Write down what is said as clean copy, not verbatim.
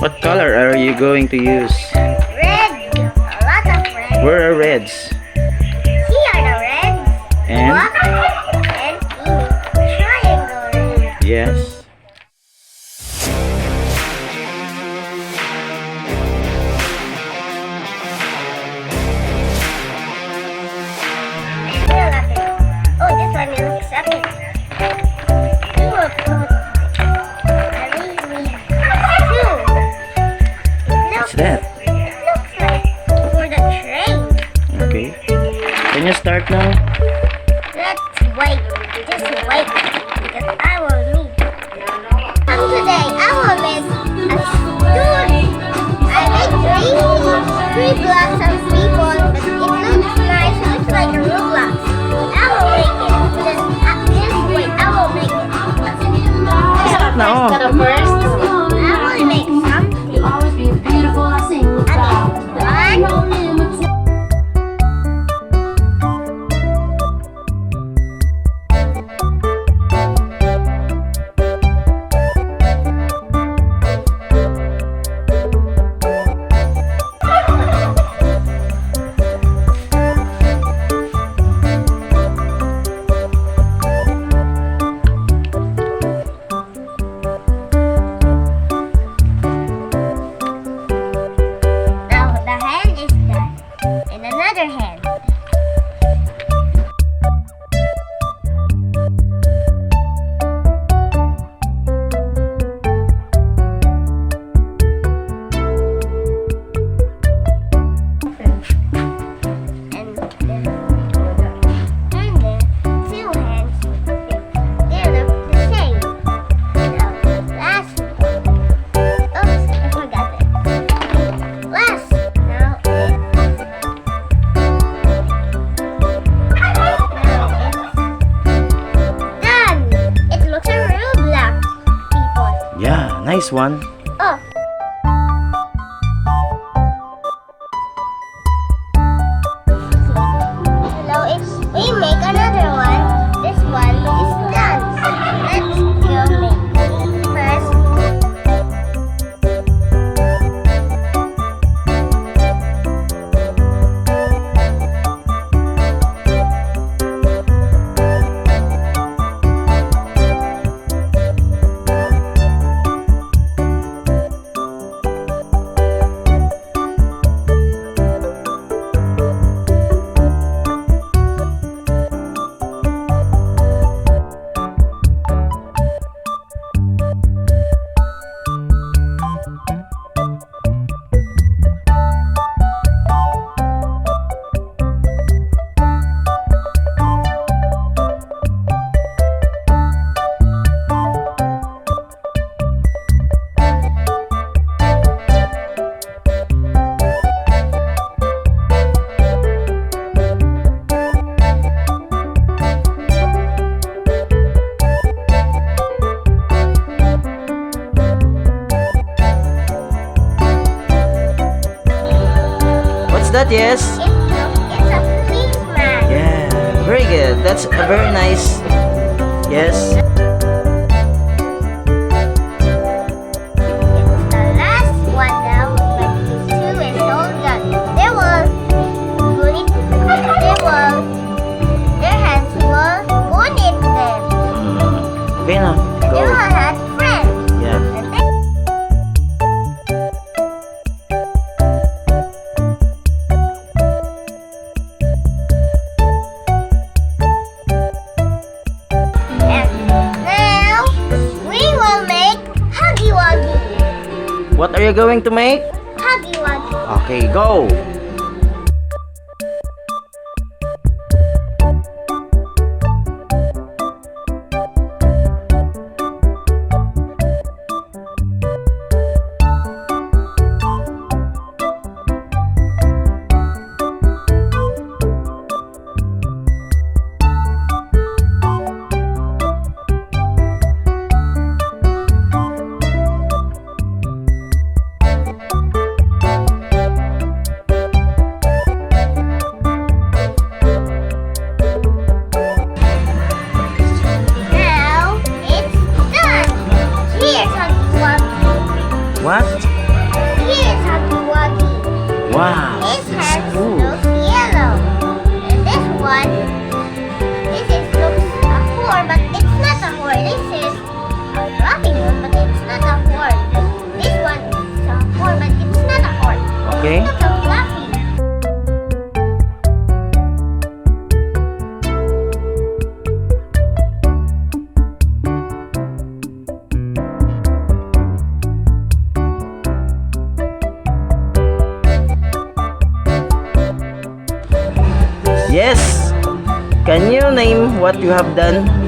What color are you going to use? Red. A lot of red. Where are reds? Here are the reds. And? Black and pink. Triangle red. Yes. Oh, this one looks epic. We will put at least two. What's that? It looks like for the train. Okay. Can you start now? Let's wait. Just wait. Because I will need. Today I will make a story. I make three blocks of people, but it looks nice. It looks like a Roblox. I will make it. Just wait. I will make it. No. I will make something. Always be beautiful, I sing about One. no limits. Now the hand is done. And another hand. And the two hands, they look the same. Now, last one. Oops, I forgot it. Last. Now it's done. It looks a real black, people. Yeah, nice one. Oh. Hello, we make another one. This one is done. Let's go make first. What's that? Yes. It's a policeman. Yeah. Very good. That's a very nice. Yes. It's the last one now, but two is all done. They will put it. Their hands will put it them. Okay na. They will Go. have friends. Yeah. And then now we will make Huggy Wuggy. What are you going to make? Huggy Wuggy. Okay, go. What? Yes. Can you name what you have done?